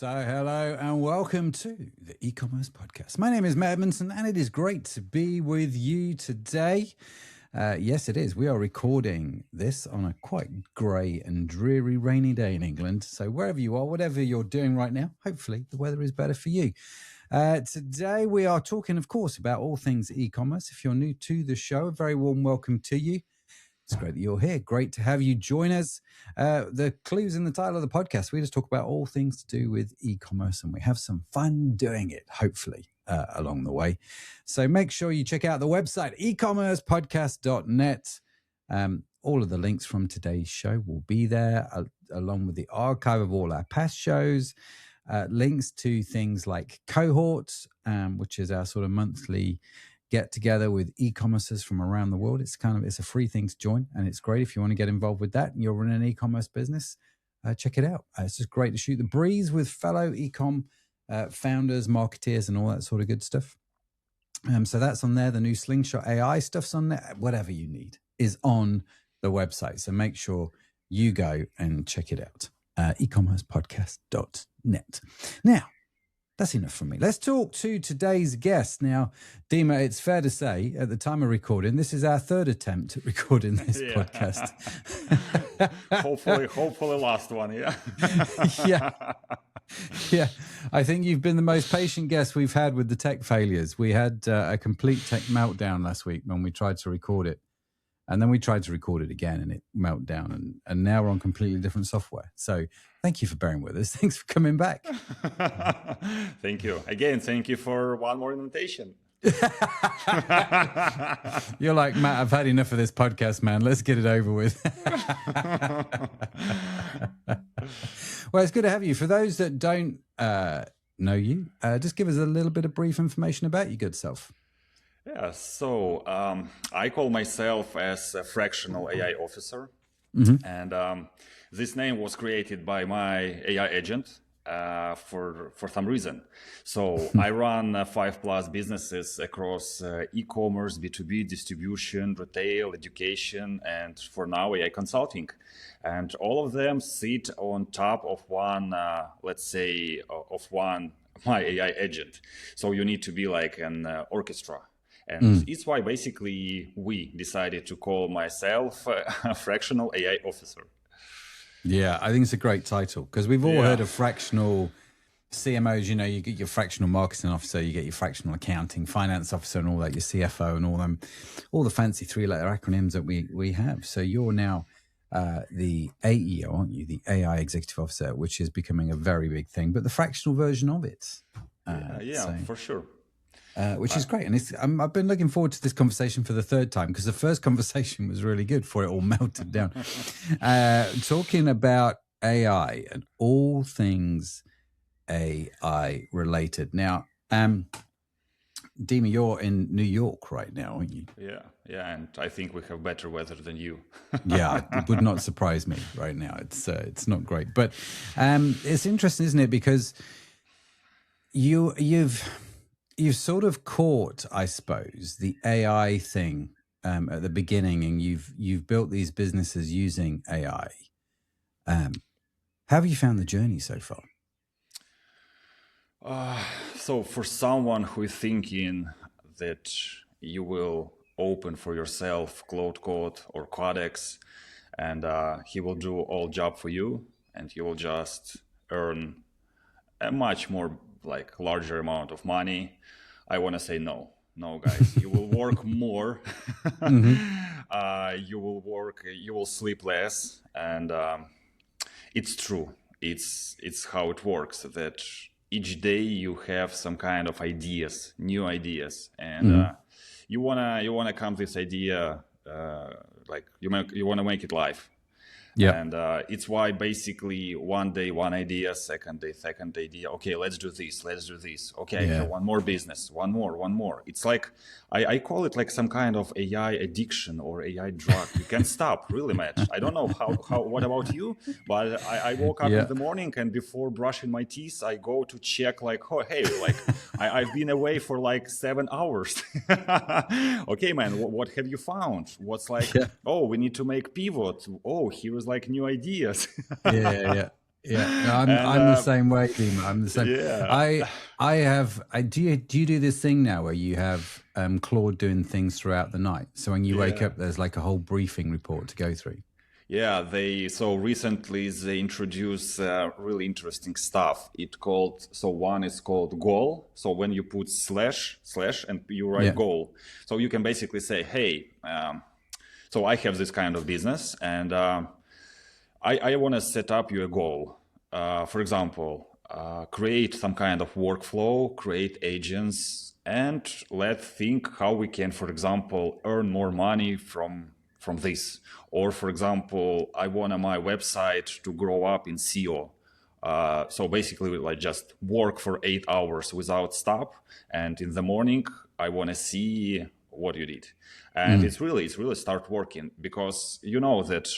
So hello and welcome to the e-commerce podcast. My name is Matt Edmundson and it is great to be with you today. Yes, it is. We are recording this on a quite grey and dreary rainy day in England. So wherever you are, whatever you're doing right now, hopefully the weather is better for you. Today we are talking, of course, about all things e-commerce. If you're new to the show, a very warm welcome to you. It's great that you're here. Great to have you join us. The clue's in the title of the podcast. We just talk about all things to do with e-commerce and we have some fun doing it, hopefully, along the way. So make sure you check out the website, ecommercepodcast.net. All of the links from today's show will be there, along with the archive of all our past shows, links to things like Cohort, which is our sort of monthly get together with e-commerces from around the world. It's a free thing to join, and it's great if you want to get involved with that and you're running an e-commerce business. Check it out. It's just great to shoot the breeze with fellow e-com founders, marketeers, and all that sort of good stuff. So that's on there. The new Slingshot AI stuff's on there. Whatever you need is on the website. So make sure you go and check it out. ecommercepodcast.net. Now, that's enough from me. Let's talk to today's guest. Now, Dima, it's fair to say, at the time of recording, this is our third attempt at recording this podcast. hopefully last one, yeah. Yeah. I think you've been the most patient guest we've had with the tech failures. We had a complete tech meltdown last week when we tried to record it. And then we tried to record it again and it melted down. And now we're on completely different software. So thank you for bearing with us. Thanks for coming back. Thank you. Again, thank you for one more invitation. You're like, Matt, I've had enough of this podcast, man. Let's get it over with. Well, it's good to have you. For those that don't know you, just give us a little bit of brief information about your good self. Yeah, so I call myself as a fractional AI officer. Mm-hmm. And this name was created by my AI agent for some reason. So I run 5+ businesses across e-commerce, B2B, distribution, retail, education, and for now AI consulting. And all of them sit on top of one, my AI agent. So you need to be like an orchestra. And it's why basically we decided to call myself a fractional AI officer. Yeah, I think it's a great title because we've all heard of fractional CMOs. You know, you get your fractional marketing officer, you get your fractional accounting, finance officer and all that, your CFO and all the fancy 3-letter acronyms that we have. So you're now the AEO, aren't you? The AI executive officer, which is becoming a very big thing, but the fractional version of it. For sure. Which is great. And I've been looking forward to this conversation for the third time because the first conversation was really good before it all melted down. Talking about AI and all things AI related. Now, Dima, you're in New York right now, aren't you? Yeah, and I think we have better weather than you. Yeah, it would not surprise me right now. It's not great. But it's interesting, isn't it? Because you've sort of caught, I suppose, the AI thing at the beginning, and you've built these businesses using AI. How have you found the journey so far? So for someone who is thinking that you will open for yourself Claude Code or Codex, and he will do all job for you, and you will just earn a much more larger amount of money, I want to say no, guys. You will work more. You will sleep less, and it's true. It's how it works. That each day you have some kind of ideas, new ideas, and you wanna come to this idea you want to make it live. Yeah. And it's why basically one day, one idea, second idea. Okay, let's do this. Okay, I have one more business, one more. It's like, I call it like some kind of AI addiction or AI drug. You can't stop, really, Matt. I don't know what about you, but I woke up in the morning and before brushing my teeth, I go to check I've been away for 7 hours. Okay, man, what have you found? What's we need to make pivot. Oh, here is new ideas. Yeah. Yeah, no, And I'm the same way, Dima. I'm the same. yeah, Do you do this thing now where you have Claude doing things throughout the night? So when you wake yeah. up, there's like a whole briefing report to go through. Yeah, so recently they introduced really interesting stuff. One is called goal. So when you put slash and you write goal, so you can basically say, hey, so I have this kind of business, and I want to set up you a goal. For example, create some kind of workflow, create agents, and let's think how we can, for example, earn more money from this. Or, for example, I want my website to grow up in SEO. So basically, like just work for 8 hours without stop, and in the morning I want to see what you did, and it's really start working, because you know that.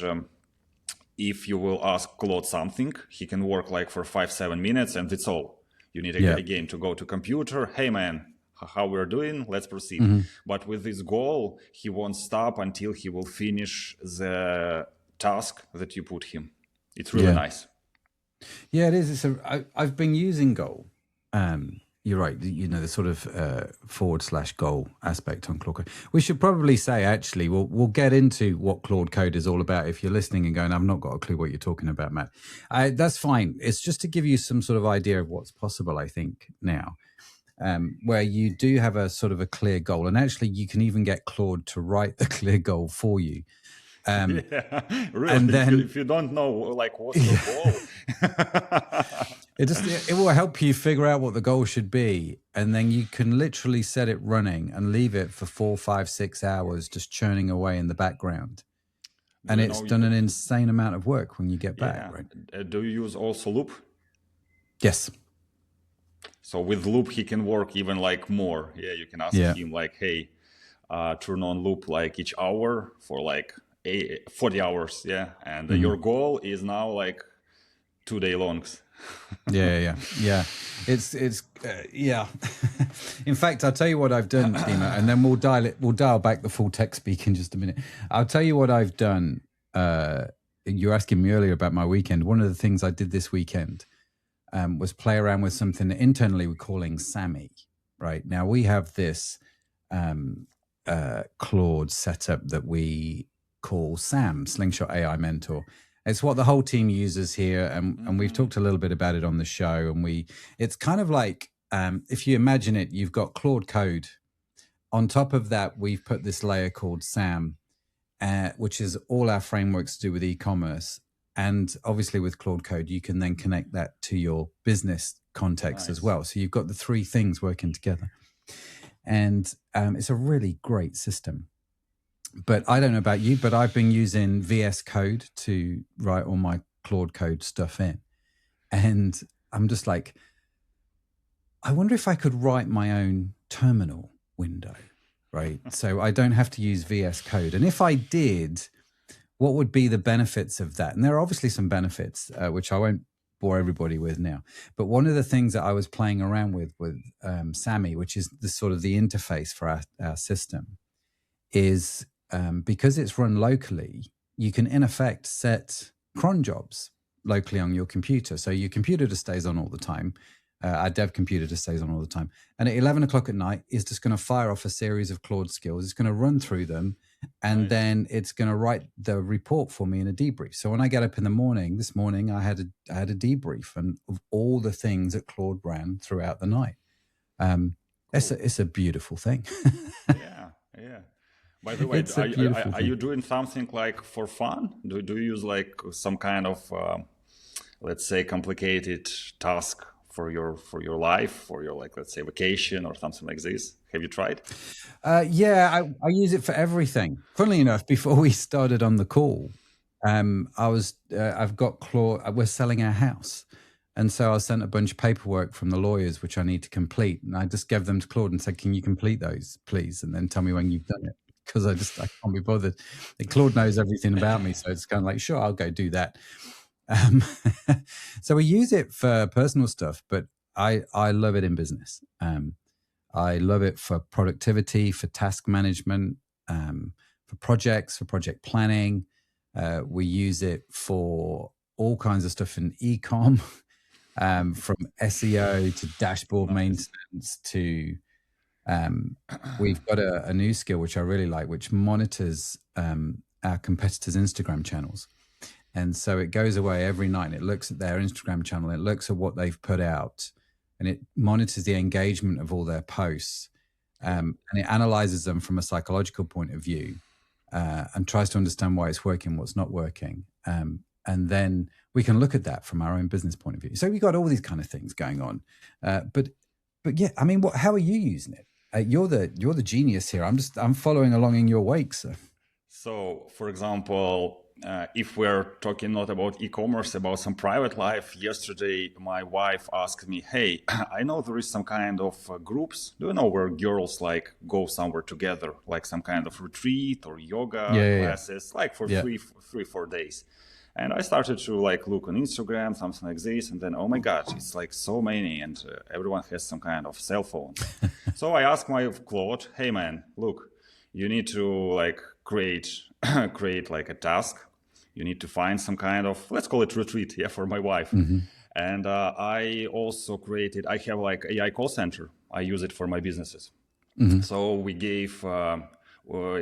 If you will ask Claude something, he can work like for 5-7 minutes, and that's all. You need again to go to computer. Hey man, how we're doing? Let's proceed. But with this goal, he won't stop until he will finish the task that you put him. It's really nice. Yeah, it is. I've been using goal. You're right. You know, the sort of /goal aspect on Claude Code. We should probably say, actually, we'll get into what Claude Code is all about. If you're listening and going, I've not got a clue what you're talking about, Matt, that's fine. It's just to give you some sort of idea of what's possible, I think, now, where you do have a sort of a clear goal. And actually, you can even get Claude to write the clear goal for you. Yeah, really. And then, if you don't know, like, what's your goal? It will help you figure out what the goal should be, and then you can literally set it running and leave it for 4, 5, 6 hours just churning away in the background. And it's done an insane amount of work when you get back. Right? Do you use also Loop? Yes. So with Loop, he can work even like more. Yeah, you can ask him like, hey, turn on Loop like each hour for like 40 hours. Yeah, and your goal is now like 2 day longs. Yeah. It's yeah. In fact, I'll tell you what I've done, Dima, and then we'll dial back the full tech speak in just a minute. I'll tell you what I've done. You were asking me earlier about my weekend. One of the things I did this weekend was play around with something that internally we're calling Sammy. Right now, we have this Claude setup that we call SAM, Slingshot AI Mentor. It's what the whole team uses here, and we've talked a little bit about it on the show. And it's kind of like, if you imagine it, you've got Claude Code. On top of that, we've put this layer called SAM, which is all our frameworks to do with e-commerce. And obviously with Claude Code, you can then connect that to your business context as well. So you've got the three things working together. And it's a really great system. But I don't know about you, but I've been using VS Code to write all my Claude Code stuff in. And I'm just like, I wonder if I could write my own terminal window, right? So I don't have to use VS Code. And if I did, what would be the benefits of that? And there are obviously some benefits, which I won't bore everybody with now. But one of the things that I was playing around with Sammy, which is the sort of the interface for our system, is because it's run locally, you can in effect set cron jobs locally on your computer. So your computer just stays on all the time. Our dev computer just stays on all the time. And at 11 o'clock at night, it's just going to fire off a series of Claude skills. It's going to run through them. And then it's going to write the report for me in a debrief. So when I get up in the morning, this morning, I had a debrief of all the things that Claude ran throughout the night. It's a beautiful thing. Yeah. By the way, are you doing something like for fun? Do you use like some kind of, let's say, complicated task for your life, for your, like, let's say, vacation or something like this? Have you tried? Yeah, I use it for everything. Funnily enough, before we started on the call, I've got Claude. We're selling our house. And so I sent a bunch of paperwork from the lawyers, which I need to complete. And I just gave them to Claude and said, can you complete those, please? And then tell me when you've done it. Because I can't be bothered. And Claude knows everything about me. So it's kind of like, sure, I'll go do that. So we use it for personal stuff, but I love it in business. I love it for productivity, for task management, for projects, for project planning. We use it for all kinds of stuff in e-com, from SEO to dashboard maintenance to we've got a new skill which I really like, which monitors our competitors' Instagram channels. And so it goes away every night and it looks at their Instagram channel, it looks at what they've put out, and it monitors the engagement of all their posts, and it analyzes them from a psychological point of view, and tries to understand why it's working, what's not working. And then we can look at that from our own business point of view. So we got all these kind of things going on. But yeah, I mean, how are you using it? You're the genius here. I'm following along in your wake, sir. So, for example, if we're talking not about e-commerce, about some private life, yesterday my wife asked me, hey, I know there is some kind of groups, do you know, where girls like go somewhere together, like some kind of retreat or yoga classes, like for 3-4 days. And I started to like look on Instagram, something like this, and then, oh my God, it's like so many, and everyone has some kind of cell phone. So I asked my Claude, hey man, look, you need to like create like a task. You need to find some kind of, let's call it retreat, for my wife. Mm-hmm. And I also I have like AI call center. I use it for my businesses. Mm-hmm. So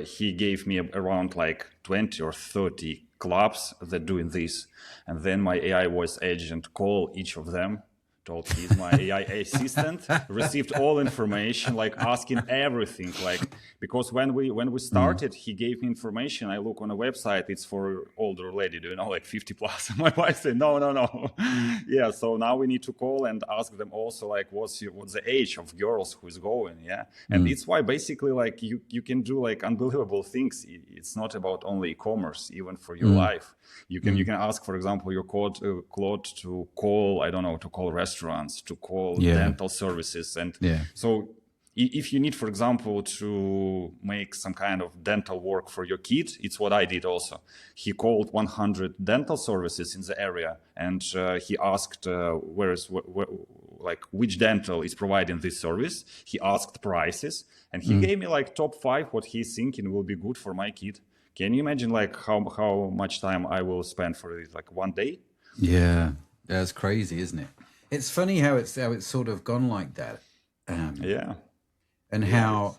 he gave me around like 20 or 30 clubs that doing this. And then my AI voice agent called each of them, told he's my AI assistant, received all information, like asking everything, like, because when we started, he gave me information. I look on a website, it's for older lady, do you know, like 50 plus. My wife said, no. Yeah, so now we need to call and ask them also, like, what's the age of girls who is going, and it's why basically, like, you can do like unbelievable things. It's not about only e-commerce, even for your life. You can ask, for example, your Claude to call, I don't know, to call restaurants, to call dental services. And so if you need, for example, to make some kind of dental work for your kid, it's what I did also. He called 100 dental services in the area, and he asked which dental is providing this service. He asked prices, and he gave me like top 5 what he's thinking will be good for my kid. Can you imagine like how much time I will spend for it? Like 1 day? Yeah, that's crazy, isn't it? It's funny how it's sort of gone like that. And how,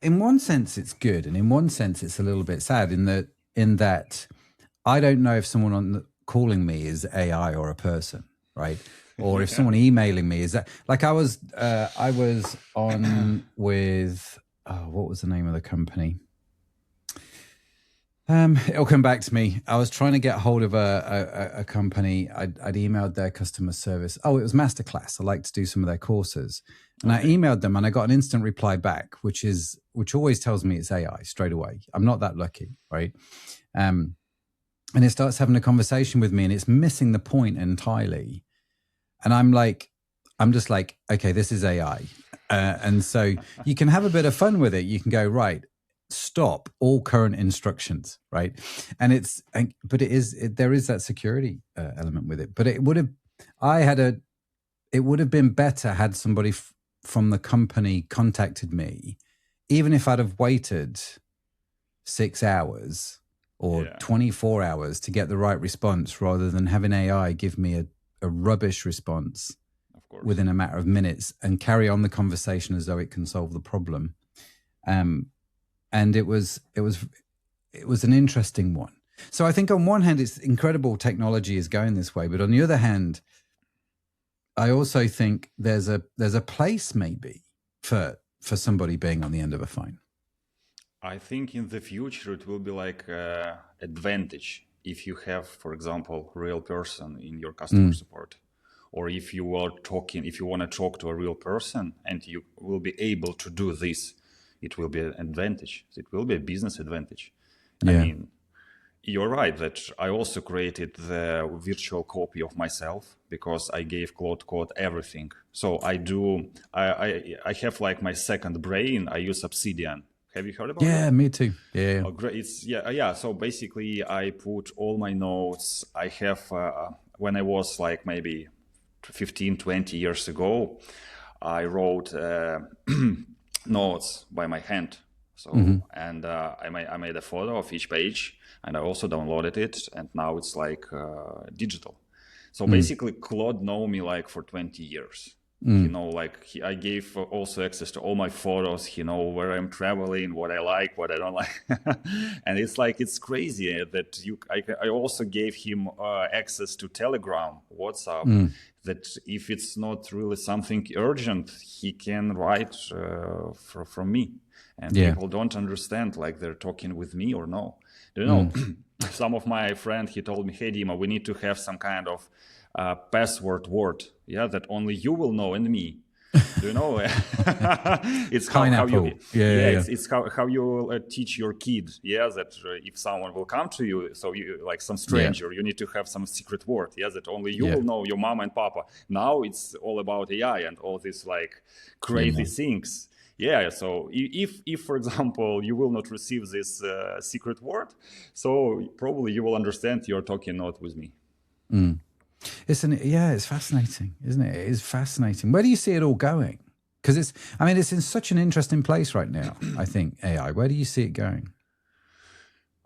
in one sense, it's good, and in one sense, it's a little bit sad. In that, I don't know if someone calling me is AI or a person, right? Or if someone emailing me is that. Like I was on with what was the name of the company? It'll come back to me. I was trying to get hold of a company. I'd emailed their customer service. Oh, it was Masterclass. I like to do some of their courses. And I emailed them and I got an instant reply back, which always tells me it's AI straight away. I'm not that lucky, right? And it starts having a conversation with me and it's missing the point entirely. And I'm just like, okay, this is AI. And so you can have a bit of fun with it. You can go, right, stop all current instructions, right? And there is that security element with it. But it would have been better had somebody from the company contacted me, even if I'd have waited 6 hours or 24 hours to get the right response, rather than having AI give me a rubbish response within a matter of minutes and carry on the conversation as though it can solve the problem. And it was an interesting one. So I think on one hand, it's incredible technology is going this way, but on the other hand, I also think there's a place maybe for somebody being on the end of a phone. I think in the future it will be like advantage if you have, for example, real person in your customer support, or if you want to talk to a real person and you will be able to do this. It will be an advantage. It will be a business advantage. I mean, you're right that I also created the virtual copy of myself because I gave Claude Code everything. So I have like my second brain. I use Obsidian. Have you heard about that? Yeah, me too. Yeah. Oh, great. So basically I put all my notes. I have, when I was like maybe 15, 20 years ago, I wrote, notes by my hand. So, and I made a photo of each page, and I also downloaded it, and now it's like digital. So basically, Claude know me like for 20 years. He know like I gave also access to all my photos. He know where I'm traveling, what I like, what I don't like, and it's like it's crazy that I also gave him access to Telegram, WhatsApp. That if it's not really something urgent, he can write from me, and people don't understand like they're talking with me or no. You know, some of my friend he told me, "Hey Dima, we need to have some kind of password word, that only you will know and me." Do you know? It's how you, it's how you teach your kid, that if someone will come to you, so you like some stranger, you need to have some secret word, that only you will know, your mama and papa. Now it's all about AI and all these like crazy things. So if for example you will not receive this secret word, so probably you will understand you're talking not with me. It's fascinating, isn't it? It is fascinating. Where do you see it all going? Because it's in such an interesting place right now, I think, AI. Where do you see it going?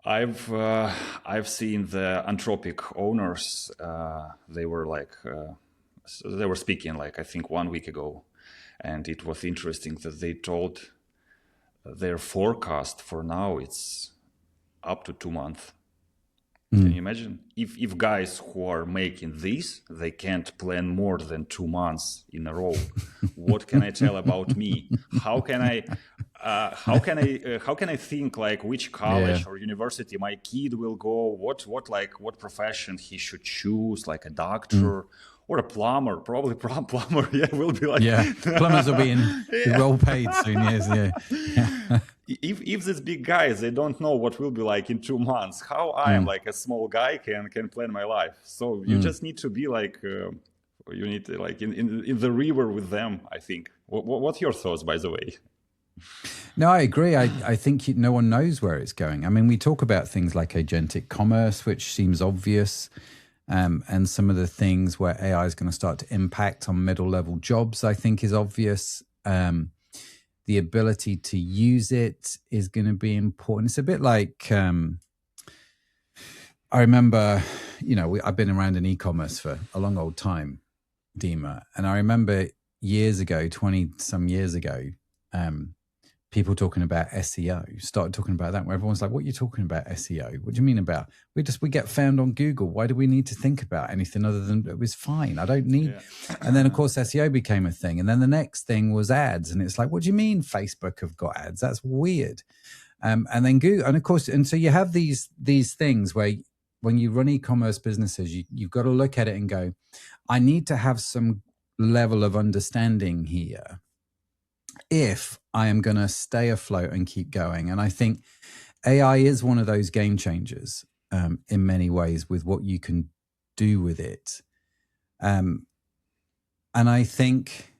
I've seen the Anthropic owners. They were speaking like I think 1 week ago, and it was interesting that they told their forecast for now it's up to 2 months. Can you imagine? If guys who are making this, they can't plan more than 2 months in a row, what can I tell about me? How can I think like which college or university my kid will go? What profession he should choose? Like a doctor or a plumber? Probably plumber. Will be like plumbers will be well paid soon. If these big guys, they don't know what will be like in 2 months, how I am like a small guy can plan my life. So you just need to be like, you need to like in the river with them, I think. What's your thoughts, by the way? No, I agree. I think no one knows where it's going. I mean, we talk about things like agentic commerce, which seems obvious. And some of the things where AI is going to start to impact on middle level jobs, I think is obvious. The ability to use it is going to be important. It's a bit like, I remember, I've been around in e-commerce for a long old time, Dima. And I remember years ago, 20 some years ago, people talking about SEO, started talking about that, where everyone's like, what are you talking about SEO? What do you mean about? We get found on Google. Why do we need to think about anything other than it was fine? I don't need. And then of course SEO became a thing. And then the next thing was ads. And it's like, what do you mean Facebook have got ads? That's weird. And then Google, and of course, and so you have these things where when you run e-commerce businesses, you've got to look at it and go, I need to have some level of understanding here if I am going to stay afloat and keep going. And I think AI is one of those game changers in many ways with what you can do with it. And I think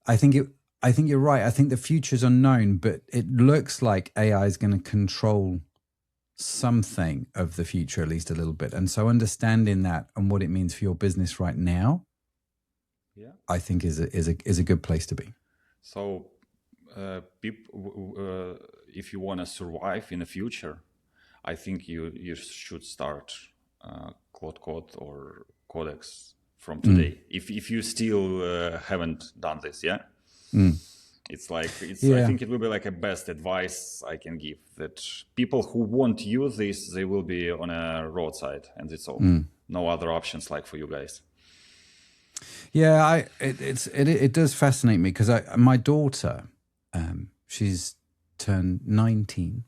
you're right. I think the future's unknown, but it looks like AI is going to control something of the future, at least a little bit. And so understanding that and what it means for your business right now, I think is a good place to be. So, if you want to survive in the future, I think you should start Claude Code or Codex from today. If you still haven't done this, it's like I think it will be like a best advice I can give, that people who won't use this, they will be on a roadside, and it's all no other options like for you guys. Yeah, it does fascinate me because my daughter, she's turned 19,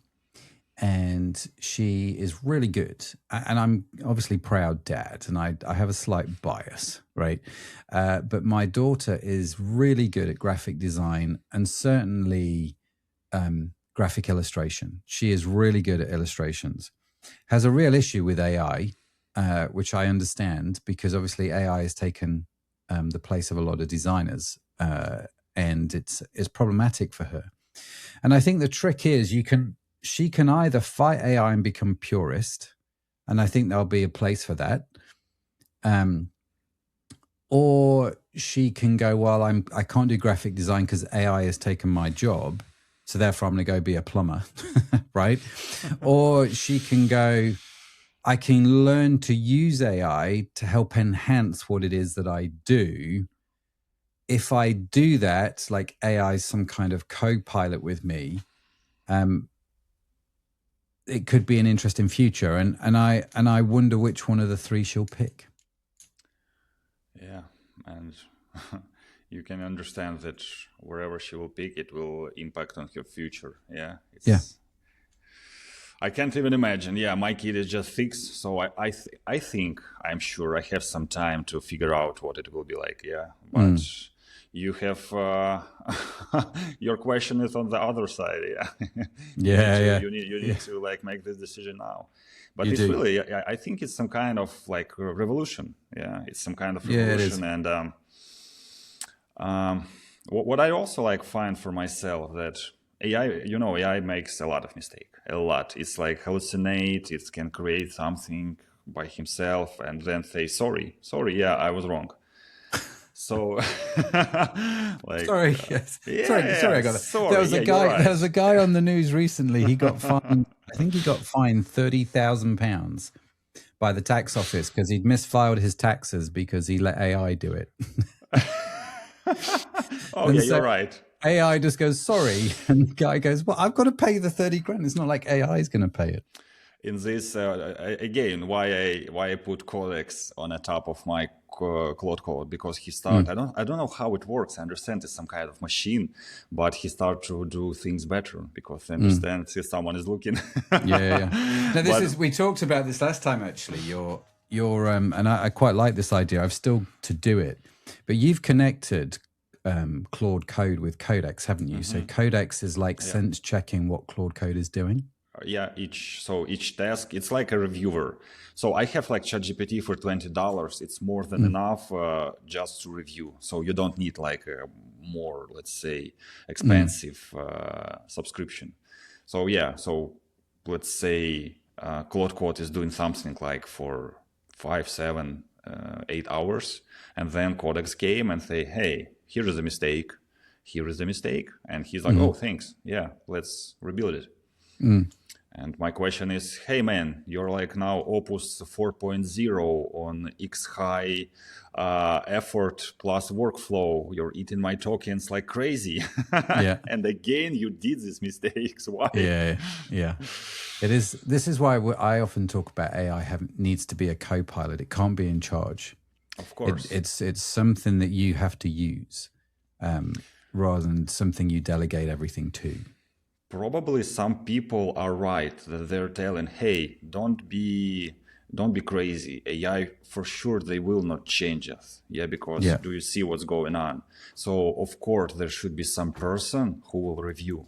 and she is really good. And I'm obviously proud dad, and I have a slight bias, right? But my daughter is really good at graphic design and certainly graphic illustration. She is really good at illustrations. Has a real issue with AI, which I understand, because obviously AI has taken the place of a lot of designers, and it's problematic for her. And I think the trick is she can either fight AI and become purist, and I think there'll be a place for that, or she can go, well, I can't do graphic design because AI has taken my job, so therefore I'm going to go be a plumber, right? Or she can go, I can learn to use AI to help enhance what it is that I do. If I do that, like AI is some kind of co-pilot with me, it could be an interesting future. And I wonder which one of the three she'll pick. Yeah, and you can understand that wherever she will pick, it will impact on her future. Yeah. I can't even imagine. Yeah, my kid is just 6, so I think, I'm sure I have some time to figure out what it will be like. Yeah, but you have your question is on the other side. Yeah, you need to like make this decision now. But it's really, I think it's some kind of like a revolution. Yeah, it's some kind of revolution. And what I also like find for myself that AI makes a lot of mistake. A lot. It's like hallucinate. It can create something by himself and then say sorry. Yeah, I was wrong. So, like, sorry, sorry, I got it. There was a guy. There was a guy on the news recently. He got fined. I think he got fined £30,000 by the tax office because he'd misfiled his taxes because he let AI do it. Oh, yeah, you're right. AI just goes, sorry. And the guy goes, well, I've got to pay the 30 grand. It's not like AI is going to pay it. In this, again, why I put Codex on the top of my Claude Code, because he started, I don't know how it works. I understand it's some kind of machine, but he started to do things better because I understand if someone is looking. Yeah. Now, we talked about this last time, actually, your and I quite like this idea. I've still to do it, but you've connected Claude Code with Codex, haven't you? So Codex is like sense checking what Claude Code is doing. Yeah, each task, it's like a reviewer. So I have like ChatGPT for $20. It's more than enough just to review. So you don't need like a more, let's say, expensive subscription. So yeah, so let's say Claude Code is doing something like for 5, 7, 8 hours. And then Codex came and say, hey, here is a mistake. Here is a mistake. And he's like, oh, thanks. Yeah, let's rebuild it. And my question is, hey, man, you're like now Opus 4.0 on X high effort plus workflow. You're eating my tokens like crazy. Yeah. And again, you did these mistakes. Why? Yeah. It is. This is why I often talk about AI needs to be a co-pilot. It can't be in charge. Of course. It's something that you have to use rather than something you delegate everything to. Probably some people are right that they're telling, hey, don't be crazy. AI, for sure, they will not change us. Yeah, because do you see what's going on? So, of course, there should be some person who will review.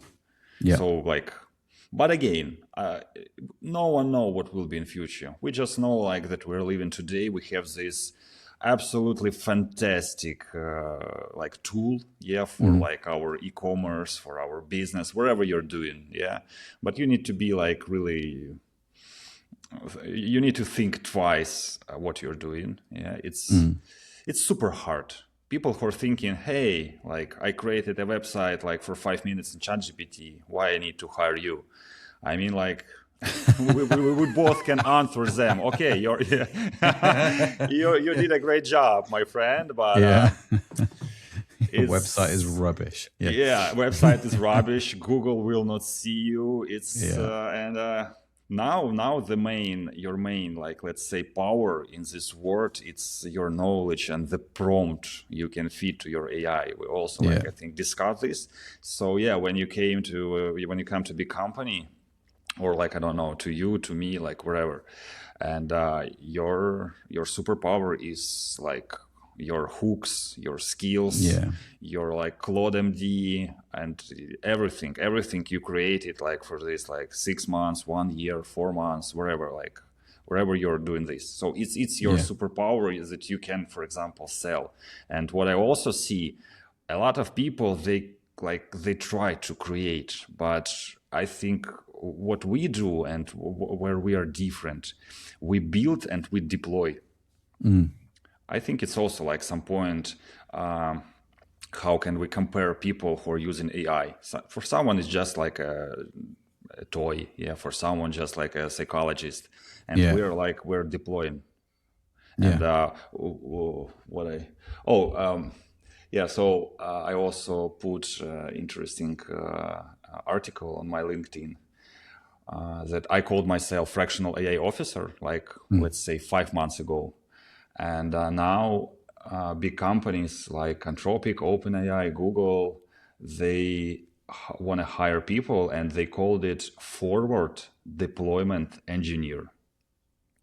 Yeah. So, like, but again, no one knows what will be in future. We just know, like, that we're living today. We have this absolutely fantastic like tool for like our e-commerce, for our business, wherever you're doing. But you need to be like really, you need to think twice what you're doing. It's super hard. People who are thinking, hey, like I created a website like for 5 minutes in ChatGPT, why I need to hire you? I mean, like we both can answer them. Okay, you did a great job, my friend, but website is rubbish. Website is rubbish. Google will not see you. And now your main like, let's say, power in this world, it's your knowledge and the prompt you can feed to your AI. We also I think discuss this. So when you come to big company, or like, I don't know, to you, to me, like wherever. And your superpower is like your hooks, your skills, your like Claude MD and everything you created like for this like 6 months, 1 year, 4 months, wherever you're doing this. So it's your superpower is that you can, for example, sell. And what I also see, a lot of people, they try to create, but I think what we do and where we are different, we build and we deploy. I think it's also like some point how can we compare people who are using AI? So for someone, it's just like a toy. Yeah, for someone, just like a psychologist. And we're deploying. And I also put interesting article on my LinkedIn that I called myself fractional AI officer, like let's say 5 months ago. And now big companies like Anthropic, OpenAI, Google, they want to hire people, and they called it forward deployment engineer.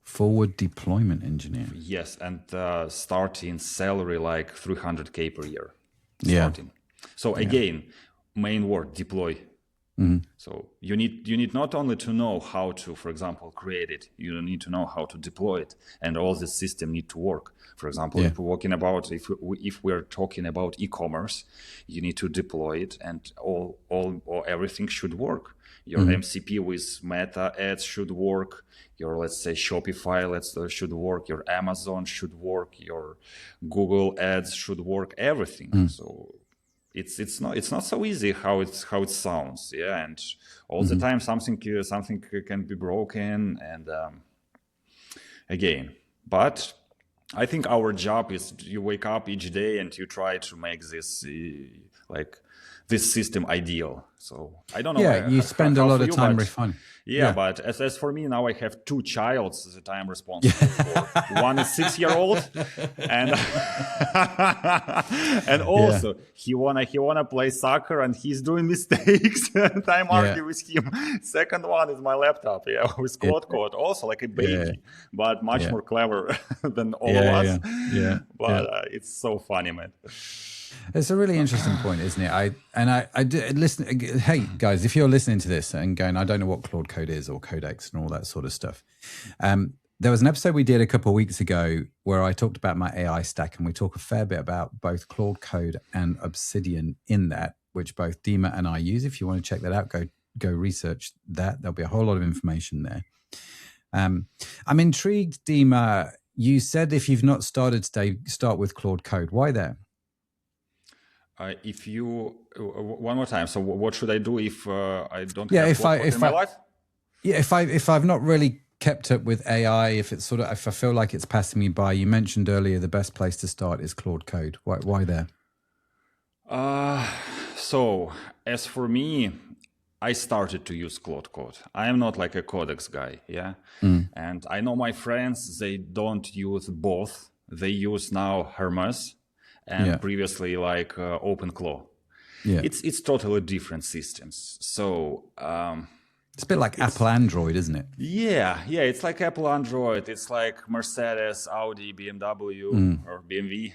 Forward deployment engineer. Yes, and starting salary like 300K per year. Starting. Yeah. So again, main word, deploy. Mm-hmm. So you need not only to know how to, for example, create it, you need to know how to deploy it, and all the system need to work. For example, if we're talking about e-commerce, you need to deploy it, and everything should work. Your MCP with Meta ads should work. Your, let's say, Shopify should work. Your Amazon should work. Your Google ads should work. Everything. So it's not so easy how it sounds. Yeah, and all the time something can be broken. And again, but I think our job is you wake up each day and you try to make this this system ideal. So I don't know. Yeah, you spend a lot of time refining. Yeah, but as for me now, I have 2 childs that I'm responsible for. One is 6-year-old, and and also he wanna play soccer, and he's doing mistakes, and I'm arguing with him. Second one is my laptop, with Claude Code, also like a baby, but much more clever than all of us. But it's so funny, man. It's a really interesting point, isn't it? I did listen. Hey guys, if you're listening to this and going, I don't know what Claude Code is or Codex and all that sort of stuff. There was an episode we did a couple of weeks ago where I talked about my AI stack, and we talk a fair bit about both Claude Code and Obsidian in that, which both Dima and I use. If you want to check that out, go research that. There'll be a whole lot of information there. I'm intrigued, Dima. You said if you've not started today, start with Claude Code. Why there? If you one more time, so what should I do if I don't have Claude Code in my life? Yeah, if I've not really kept up with AI, if I feel like it's passing me by. You mentioned earlier the best place to start is Claude Code. Why there? So as for me, I started to use Claude Code. I am not like a Codex guy, and I know my friends, they don't use both. They use now Hermes. And previously like OpenClaw. It's totally different systems. So it's a bit like Apple Android, isn't it? Yeah, it's like Apple Android. It's like Mercedes, Audi, BMW, or BMW.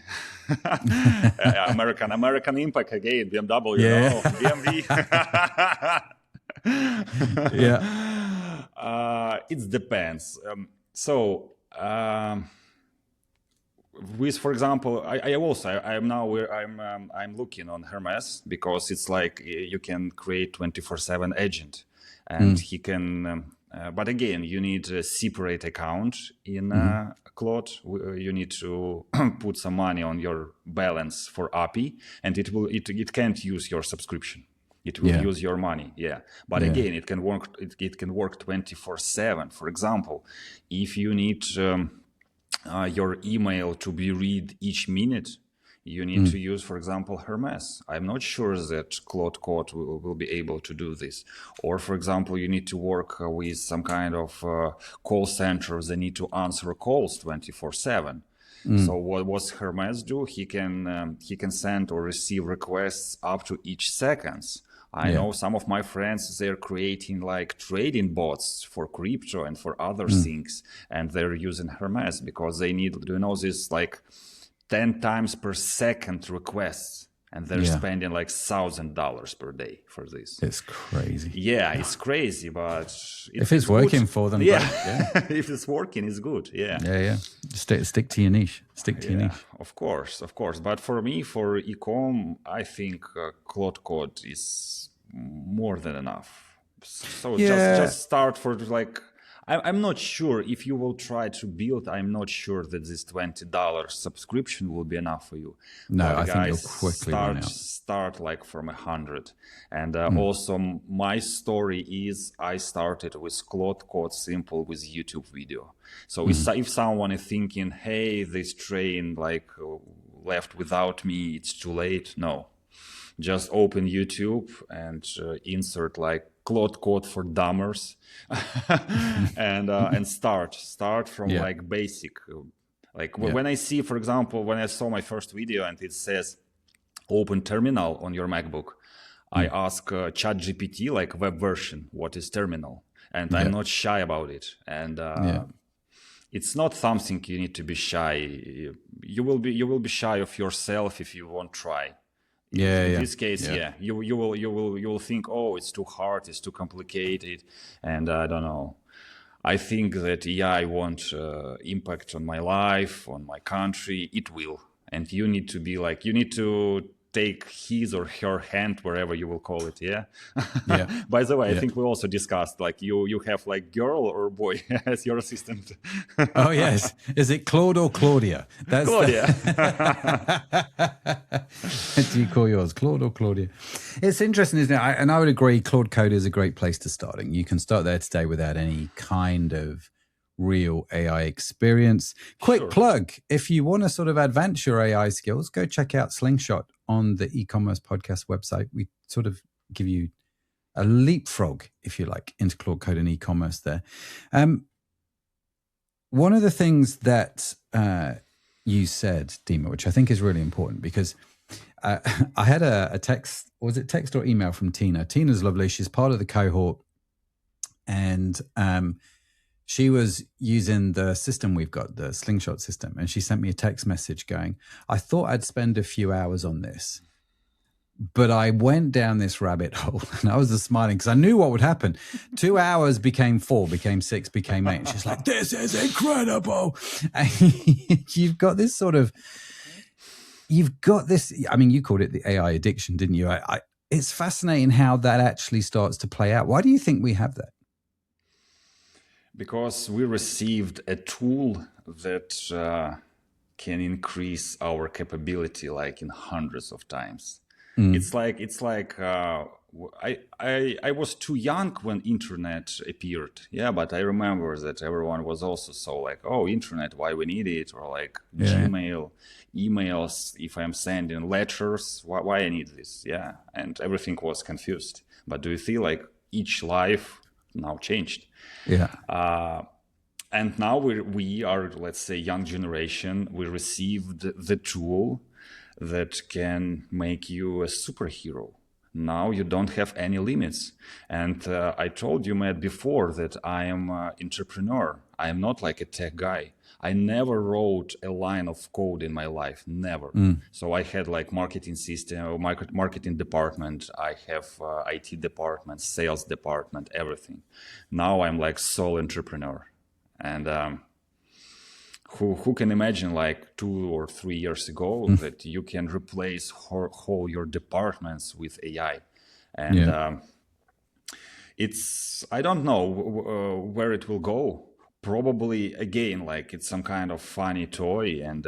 American Impact again, BMW, BMW. It depends. With, for example, I'm looking on Hermes because it's like you can create 24/7 agent, and he can. But again, you need a separate account in Claude. You need to put some money on your balance for API, and it can't use your subscription. It will use your money. But again, it can work. It can work 24/7. For example, if you need your email to be read each minute, you need to use, for example, Hermes. I'm not sure that Claude Code will be able to do this. Or, for example, you need to work with some kind of call centers that need to answer calls 24/7. So what Hermes do? He can send or receive requests up to each seconds. I know some of my friends, they're creating like trading bots for crypto and for other things, and they're using Hermes because they need, this like 10 times per second requests, and they're spending like $1,000 per day for this. It's crazy. Yeah, it's crazy, but if it's working for them, if it's working, it's good. Stick to your niche. Stick to your niche. Of course. But for me, for ecom, I think Claude Code is more than enough. So just start for like. I'm not sure if you will try to build. I'm not sure that this $20 subscription will be enough for you. No, but I think you'll guys, quickly run out. start like from 100. And also my story is I started with Claude Code simple with YouTube video. So if someone is thinking, hey, this train like left without me, it's too late. No, just open YouTube and insert like Claude Code for dumbers and start from like basic. When I see, for example, when I saw my first video and it says open terminal on your MacBook, I ask ChatGPT like web version, what is terminal? And I'm not shy about it. And it's not something you need to be shy. You will be shy of yourself if you won't try. In this case, you will think, oh, it's too hard, it's too complicated, and I don't know. I think that AI won't impact on my life, on my country. It will, and you need to be like, you need to take his or her hand wherever you will call it. By the way, I think we also discussed like you have like girl or boy as your assistant. Oh yes, is it Claude or Claudia? That's Claudia. Do you call yours Claude or Claudia? It's interesting, isn't it? And I would agree, Claude Code is a great place to start. And you can start there today without any kind of real AI experience. Quick plug, if you want to sort of advance your AI skills, go check out Slingshot on the eCommerce podcast website. We sort of give you a leapfrog, if you like, into Claude Code and eCommerce there. One of the things that you said, Dima, which I think is really important, because I had a text, was it text or email from Tina? Tina's lovely. She's part of the cohort. And she was using the system we've got, the Slingshot system, and she sent me a text message going, I thought I'd spend a few hours on this, but I went down this rabbit hole, and I was just smiling because I knew what would happen. 2 hours became 4, became 6, became 8. And she's like, this is incredible. And you've got this, I mean, you called it the AI addiction, didn't you? It's fascinating how that actually starts to play out. Why do you think we have that? Because we received a tool that can increase our capability like in hundreds of times. It's like I was too young when internet appeared. Yeah, but I remember that everyone was also so like, oh, internet, why we need it? Or like Gmail, emails, if I'm sending letters, why I need this? Yeah, and everything was confused. But do you feel like each life now changed? Yeah. And now we are, let's say, young generation. We received the tool that can make you a superhero. Now you don't have any limits. And I told you, Matt, before that I am an entrepreneur. I am not like a tech guy. I never wrote a line of code in my life, never. So I had like marketing system, marketing department. I have IT department, sales department, everything. Now I'm like sole entrepreneur. And who can imagine like 2 or 3 years ago that you can replace whole your departments with AI? And it's, I don't know where it will go. Probably again, like it's some kind of funny toy, and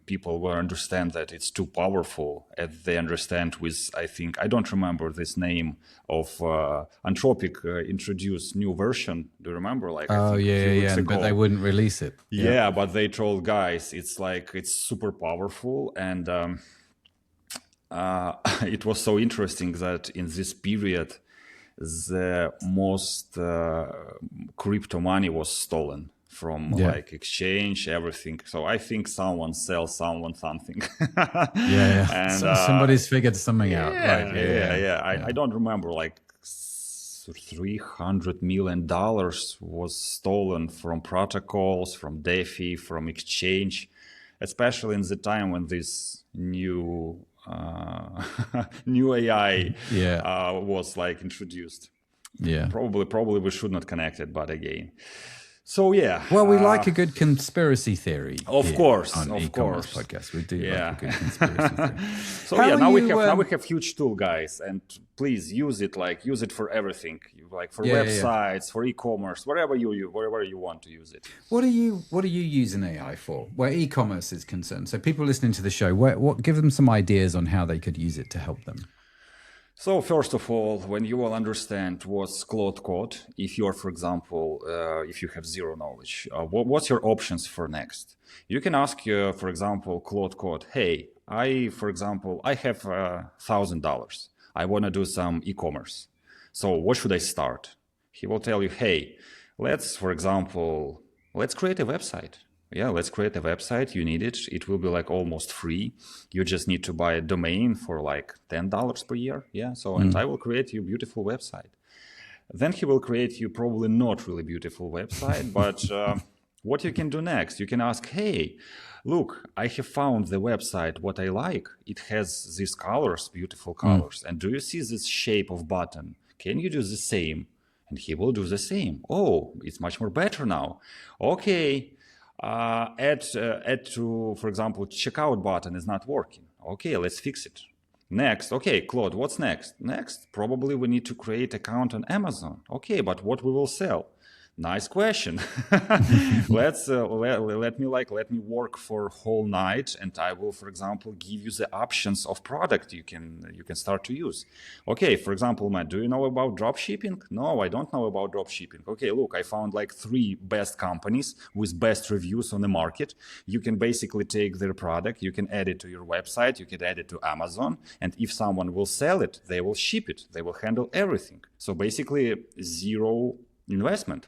people will understand that it's too powerful, as they understand with, I think, I don't remember this name of Anthropic introduced new version. Do you remember? Like, oh, yeah, but they wouldn't release it. Yeah, but they told guys, it's like, it's super powerful. And it was so interesting that in this period, the most crypto money was stolen from like exchange, everything. So I think someone sells someone something. And somebody's figured something out. I don't remember, like $300 million was stolen from protocols, from DeFi, from exchange, especially in the time when this new AI was like introduced. Probably we should not connect it, but again, So yeah. Well, we like a good conspiracy theory. Of course, on of eCommerce course. podcast, we do like a good conspiracy theory. So now we have huge tool, guys, and please use it for everything, like for websites, for e-commerce, wherever you want to use it. What are you using AI for? Where e-commerce is concerned. So people listening to the show, give them some ideas on how they could use it to help them. So first of all, when you will understand what's Claude Code, if you're, for example, if you have zero knowledge, what's your options for next? You can ask, for example, Claude Code, hey, I have $1,000. I want to do some e-commerce. So what should I start? He will tell you, hey, let's create a website. Yeah, let's create a website. You need it. It will be like almost free. You just need to buy a domain for like $10 per year. Yeah. So, and I will create you a beautiful website. Then he will create you probably not really beautiful website, but what you can do next, you can ask, hey, look, I have found the website, what I like. It has these colors, beautiful colors. And do you see this shape of button? Can you do the same? And he will do the same. Oh, it's much more better now. Okay. Add to, for example, checkout button is not working. Okay, let's fix it. Next, okay, Claude, what's next? Next, probably we need to create account on Amazon. Okay, but what we will sell? Nice question. Let me work for whole night, and I will, for example, give you the options of product you can start to use. Okay, for example, Matt, do you know about drop shipping? No, I don't know about drop shipping. Okay, look, I found like 3 best companies with best reviews on the market. You can basically take their product, you can add it to your website, you can add it to Amazon, and if someone will sell it, they will ship it, they will handle everything. So basically zero investment.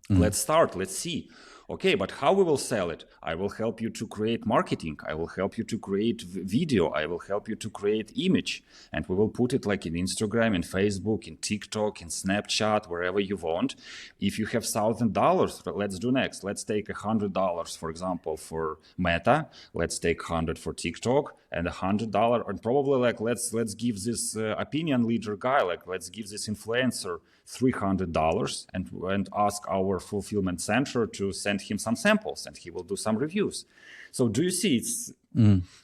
Let's start. Let's see. Okay, but how we will sell it? I will help you to create marketing. I will help you to create video. I will help you to create image. And we will put it like in Instagram, in Facebook, in TikTok, in Snapchat, wherever you want. If you have $1,000, let's do next. Let's take $100, for example, for Meta. Let's take 100 for TikTok and $100. And probably like let's give this opinion leader guy, like let's give this influencer $300 and ask our fulfillment center to send him some samples, and he will do some reviews. So do you see?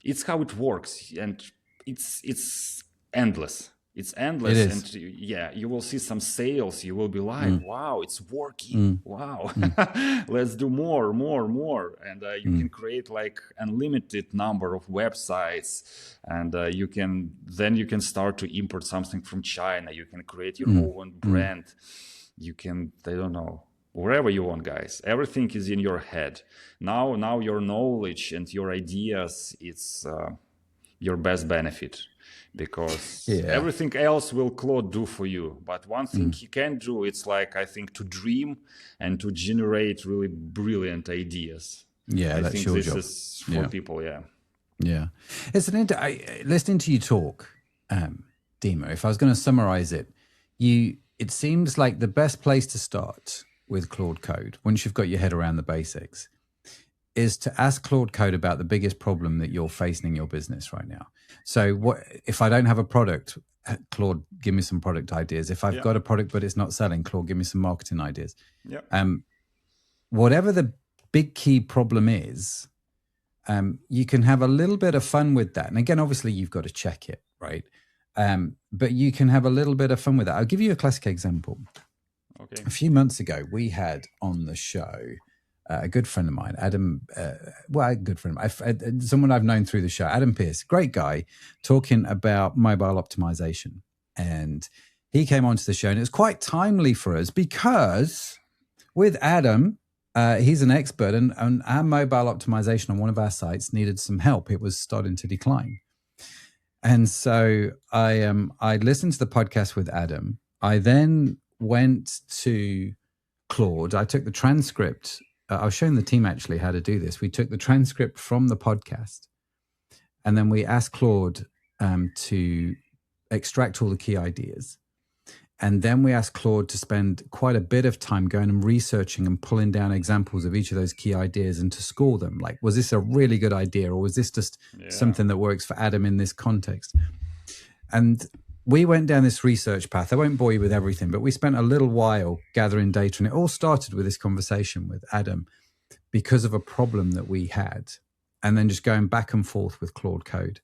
It's how it works, and it's endless. It's endless, and yeah, you will see some sales. You will be like, "Wow, it's working! Wow, let's do more, and you can create like unlimited number of websites, and you can start to import something from China. You can create your own brand. You can, I don't know, wherever you want, guys. Everything is in your head. Now your knowledge and your ideas, it's your best benefit. Because everything else will Claude do for you. But one thing he can do, it's like, I think, to dream and to generate really brilliant ideas. Yeah, I that's think your this job. is for people, Yeah. It's listening to you talk, Dima, if I was going to summarize it, it seems like the best place to start with Claude Code, once you've got your head around the basics, is to ask Claude Code about the biggest problem that you're facing in your business right now. So what if I don't have a product, Claude, give me some product ideas. If I've got a product but it's not selling, Claude, give me some marketing ideas. Whatever the big key problem is, you can have a little bit of fun with that. And again, obviously you've got to check it, right? But you can have a little bit of fun with that. I'll give you a classic example. Okay. A few months ago, we had on the show a good friend of mine, Adam, a good friend of mine, someone I've known through the show, Adam Pierce, great guy, talking about mobile optimization. And he came onto the show, and it was quite timely for us because with Adam, he's an expert, and our mobile optimization on one of our sites needed some help. It was starting to decline. And so I listened to the podcast with Adam. I then went to Claude. I took the transcript. I was showing the team actually how to do this. We took the transcript from the podcast, and then we asked Claude to extract all the key ideas. And then we asked Claude to spend quite a bit of time going and researching and pulling down examples of each of those key ideas and to score them. Like, was this a really good idea, or was this just something that works for Adam in this context? And we went down this research path. I won't bore you with everything, but we spent a little while gathering data, and it all started with this conversation with Adam because of a problem that we had, and then just going back and forth with Claude Code.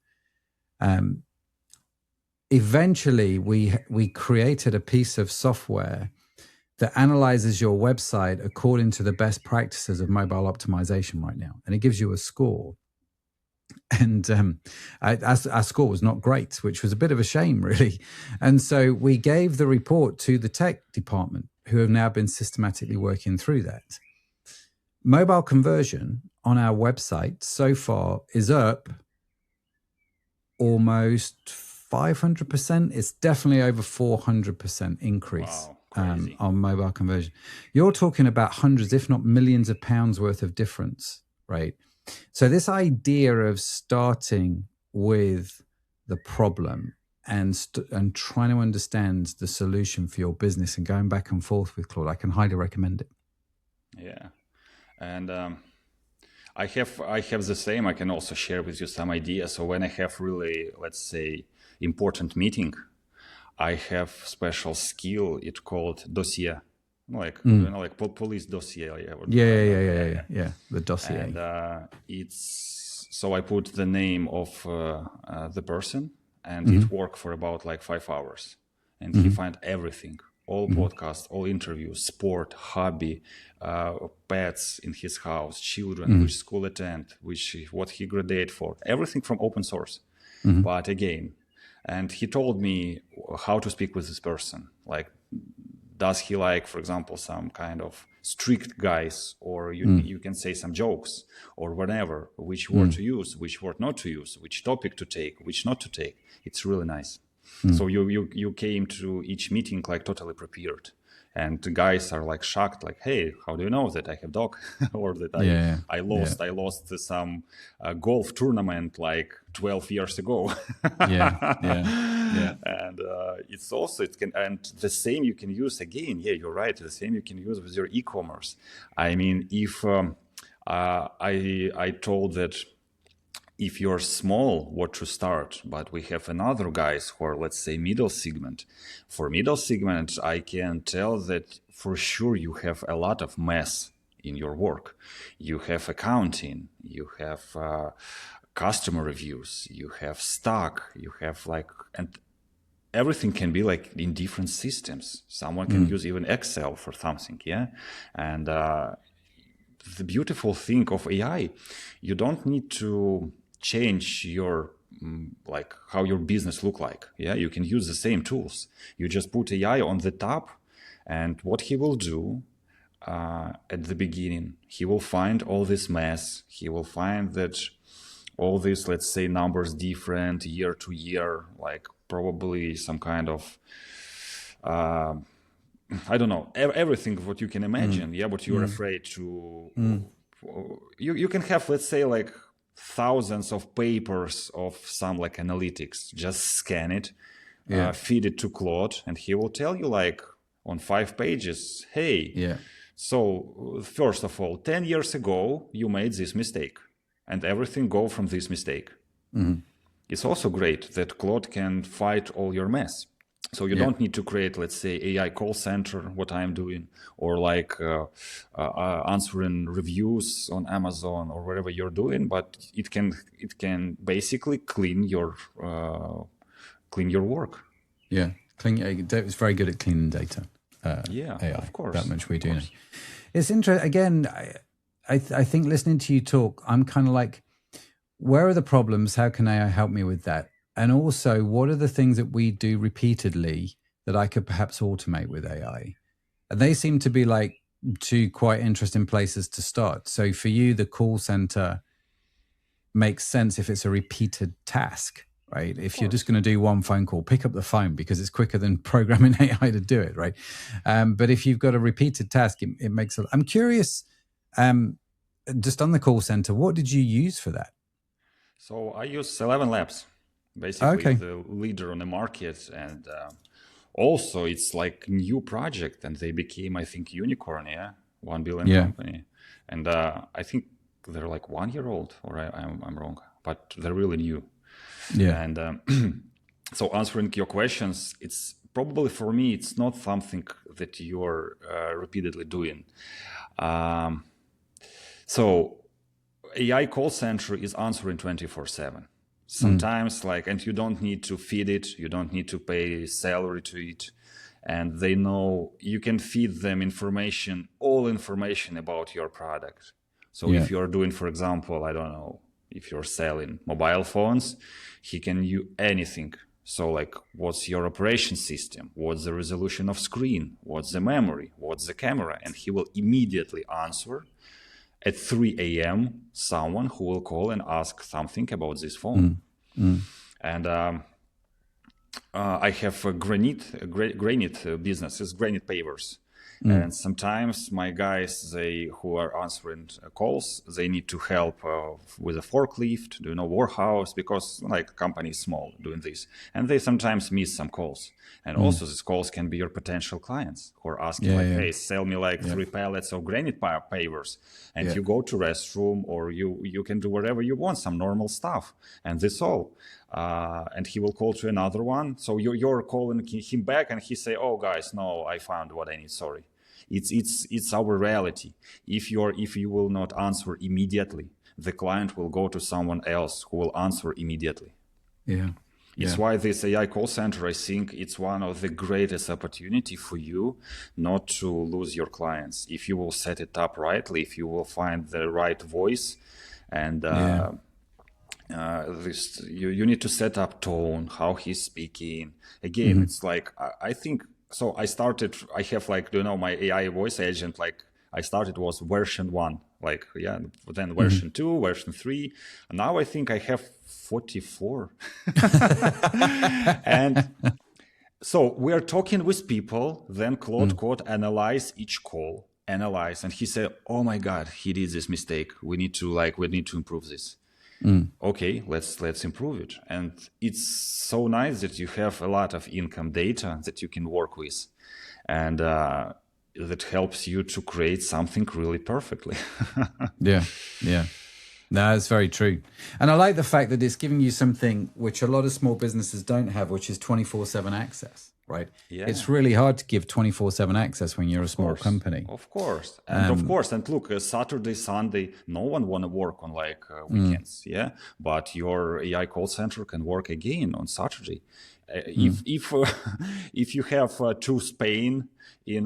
Eventually, we created a piece of software that analyzes your website according to the best practices of mobile optimization right now, and it gives you a score. And our score was not great, which was a bit of a shame, really. And so we gave the report to the tech department, who have now been systematically working through that. Mobile conversion on our website so far is up almost 500%. It's definitely over 400% increase. Wow, on mobile conversion. You're talking about hundreds, if not millions of pounds worth of difference, right? So this idea of starting with the problem and trying to understand the solution for your business and going back and forth with Claude, I can highly recommend it. Yeah, and I have the same. I can also share with you some ideas. So when I have really, let's say, important meeting, I have special skill. It's called dossier. Like like police dossier. Yeah. The dossier. And it's so I put the name of the person, and it worked for about like 5 hours, and he find everything, all podcasts, all interviews, sport, hobby, pets in his house, children, which school attend, what he graduated for, everything from open source. But again, and he told me how to speak with this person, like. Does he like, for example, some kind of strict guys, or you can say some jokes or whatever, which word to use, which word not to use, which topic to take, which not to take. It's really nice. So you came to each meeting like totally prepared. And the guys are like shocked, like, hey, how do you know that I have dog? Or that I lost some golf tournament like 12 years ago. And it's also, and the same you can use again. Yeah, you're right. The same you can use with your e-commerce. I mean, if I told that if you're small, what to start, but we have another guys who are, let's say, middle segment. For middle segment, I can tell that for sure you have a lot of mess in your work. You have accounting, you have customer reviews, you have stock, you have and everything can be like in different systems. Someone can use even Excel for something, yeah? And the beautiful thing of AI, you don't need to change your like how your business look like. Yeah, you can use the same tools. You just put AI on the top, and what he will do at the beginning, he will find all this mess. He will find that all these, let's say, numbers different year to year, like probably some kind of I don't know, everything what you can imagine. Yeah, but you're afraid to. You can have, let's say, like thousands of papers of some like analytics. Just scan it, feed it to Claude, and he will tell you like on 5 pages, hey, so first of all, 10 years ago, you made this mistake, and everything go from this mistake. It's also great that Claude can fight all your mess. So you don't need to create, let's say, AI call center, what I'm doing, or like answering reviews on Amazon or wherever you're doing, but it can basically clean your work. Yeah, it's very good at cleaning data. AI, of course. That much we do know. It's interesting. Again, I think listening to you talk, I'm kind of like, where are the problems? How can AI help me with that? And also, what are the things that we do repeatedly that I could perhaps automate with AI? And they seem to be like 2 quite interesting places to start. So for you, the call center makes sense if it's a repeated task, right? If you're just going to do one phone call, pick up the phone because it's quicker than programming AI to do it, right? But if you've got a repeated task, it makes I'm curious, just on the call center, what did you use for that? So I use 11 Labs. Basically, the leader on the market, and also it's like new project, and they became, I think, unicorn, $1 billion company, and I think they're like 1 year old, or I'm wrong, but they're really new, and So answering your questions, it's probably for me, it's not something that you're repeatedly doing. So AI call center is answering 24/7. Sometimes and you don't need to feed it, you don't need to pay salary to it. And they know you can feed them all information about your product. So if you're doing, for example, I don't know, if you're selling mobile phones, he can use anything. So what's your operation system? What's the resolution of screen? What's the memory? What's the camera? And he will immediately answer at 3 a.m. someone who will call and ask something about this phone. And I have a granite business. It's granite pavers. And sometimes my guys, who are answering calls, they need to help with a forklift, warehouse, because company is small doing this. And they sometimes miss some calls. And also these calls can be your potential clients who are asking hey, sell me 3 pallets of granite pavers. And you go to restroom, or you can do whatever you want, some normal stuff. And that's all. And he will call to another one. So you're calling him back, and he say, oh guys, no, I found what I need, sorry. It's our reality. If you will not answer immediately, the client will go to someone else who will answer immediately. It's why this AI call center, I think it's one of the greatest opportunity for you not to lose your clients. If you will set it up rightly, if you will find the right voice, and you need to set up tone, how he's speaking. Again, it's I think. So I have my AI voice agent, I started was version 1, then version 2, version 3. And now I think I have 44. And so we are talking with people, then Claude Code analyze each call, and he said, oh my God, he did this mistake. We need to improve this. Okay, let's improve it. And it's so nice that you have a lot of income data that you can work with, and that helps you to create something really perfectly. Yeah. No, it's very true. And I like the fact that it's giving you something which a lot of small businesses don't have, which is 24/7 access, right? Yeah. It's really hard to give 24/7 access when you're a small company. Of course. And look, Saturday, Sunday, no one want to work on weekends, but your AI call center can work again on Saturday. If you have to Spain in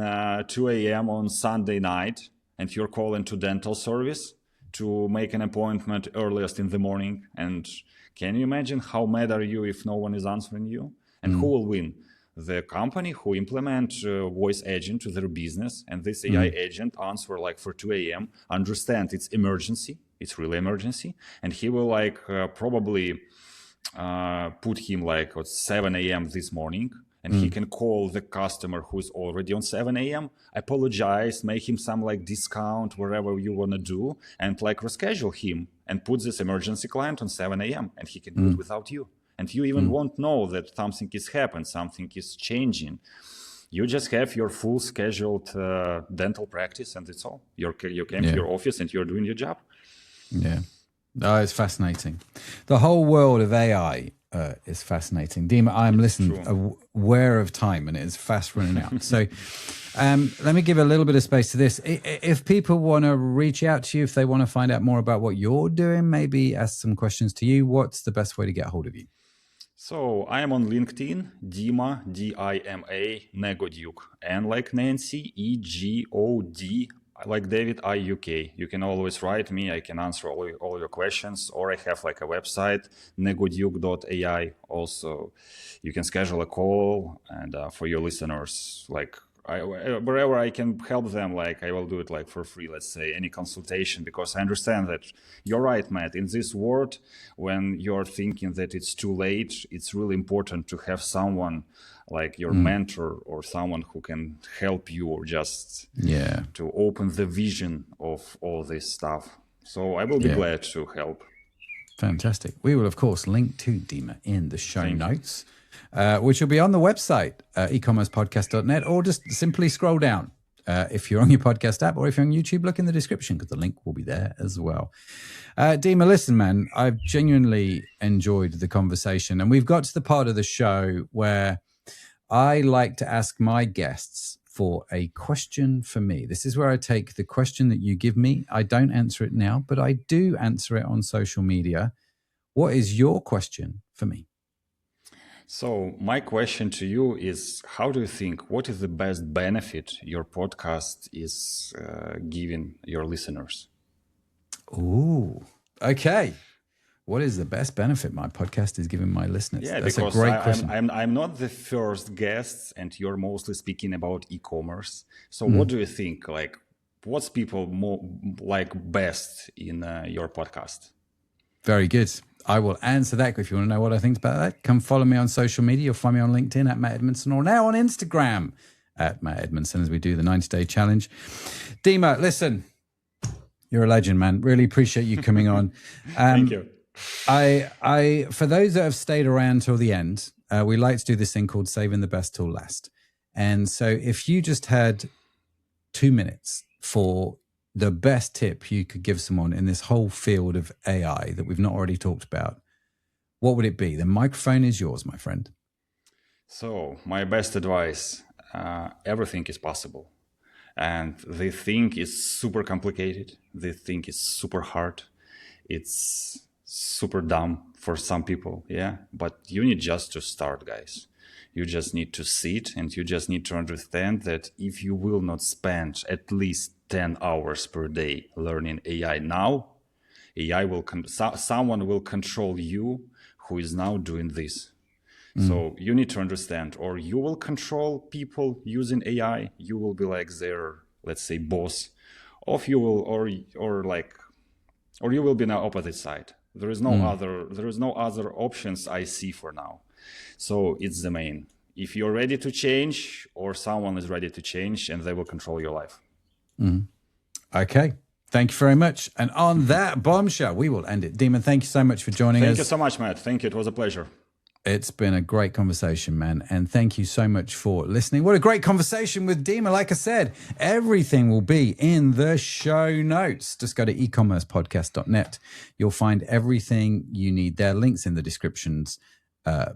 2 a.m. on Sunday night, and you're calling to dental service to make an appointment earliest in the morning, and can you imagine how mad are you if no one is answering you? And who will win? The company who implement voice agent to their business, and this AI agent answer for 2 a.m. understand it's emergency, it's really emergency, and he will probably put him at 7 a.m. this morning, and he can call the customer who's already on 7 a.m., apologize, make him some discount, wherever you want to do, and reschedule him and put this emergency client on 7 a.m. and he can do it without you. And you even won't know that something is happening, something is changing. You just have your full scheduled dental practice, and that's all. You came to your office and you're doing your job. Yeah. Oh, it's fascinating. The whole world of AI is fascinating. Dima, I'm aware of time, and it is fast running out. So let me give a little bit of space to this. If people want to reach out to you, if they want to find out more about what you're doing, maybe ask some questions to you, what's the best way to get hold of you? So I am on LinkedIn, Dima, D-I-M-A, Negodiuk, and like Nancy, E-G-O-D, like David, I-U-K. You can always write me. I can answer all your questions, or I have a website, negodiuk.ai. Also, you can schedule a call, and for your listeners, wherever I can help them, I will do it for free, let's say, any consultation, because I understand that you're right, Matt. In this world, when you're thinking that it's too late, it's really important to have someone like your mentor or someone who can help you, or just to open the vision of all this stuff. So I will be glad to help. Fantastic. We will, of course, link to Dima in the show notes. Which will be on the website, ecommercepodcast.net, or just simply scroll down If you're on your podcast app or if you're on YouTube, look in the description because the link will be there as well. Dima, listen, man, I've genuinely enjoyed the conversation. And we've got to the part of the show where I like to ask my guests for a question for me. This is where I take the question that you give me. I don't answer it now, but I do answer it on social media. What is your question for me? So my question to you is, how do you think, what is the best benefit your podcast is giving your listeners? Ooh, okay. What is the best benefit my podcast is giving my listeners? Yeah, that's because a great question. I'm not the first guest, and you're mostly speaking about e-commerce. So what do you think? Like, what's people more like best in your podcast? Very good. I will answer that. If you want to know what I think about that, come follow me on social media. You'll find me on LinkedIn at Matt Edmundson, or now on Instagram at Matt Edmundson as we do the 90-day challenge. Dima, listen, you're a legend, man. Really appreciate you coming on. Thank you. I for those that have stayed around till the end, we like to do this thing called saving the best till last. And so if you just had 2 minutes for the best tip you could give someone in this whole field of AI that we've not already talked about, what would it be? The microphone is yours, my friend. So my best advice, everything is possible. And they think it's super complicated. They think it's super hard. It's super dumb for some people, yeah? But you need just to start, guys. You just need to sit, and you just need to understand that if you will not spend at least 10 hours per day learning AI now, AI will someone will control you who is now doing this. So you need to understand, or you will control people using AI. You will be like their, let's say, boss, or you will, or you will be on the opposite side. There is no other options I see for now. So it's the main. If you're ready to change, or someone is ready to change, and they will control your life. Okay. Thank you very much. And on that bombshell, we will end it. Dima, thank you so much for joining us. Thank you so much, Matt. Thank you. It was a pleasure. It's been a great conversation, man. And thank you so much for listening. What a great conversation with Dima. Like I said, everything will be in the show notes. Just go to ecommercepodcast.net. You'll find everything you need there. Links in the descriptions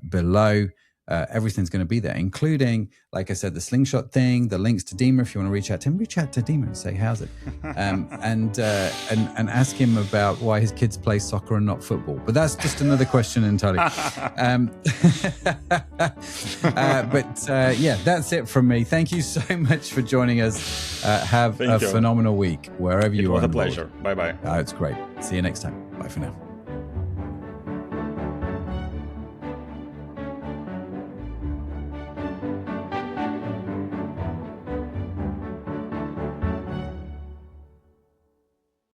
below. Everything's going to be there, including, like I said, the slingshot thing, the links to Dima. If you want to reach out to him, reach out to Dima and say, how's it? And ask him about why his kids play soccer and not football. But that's just another question entirely. Yeah, that's it from me. Thank you so much for joining us. Have a phenomenal week wherever you are. It was a pleasure. Bye-bye. It's great. See you next time. Bye for now.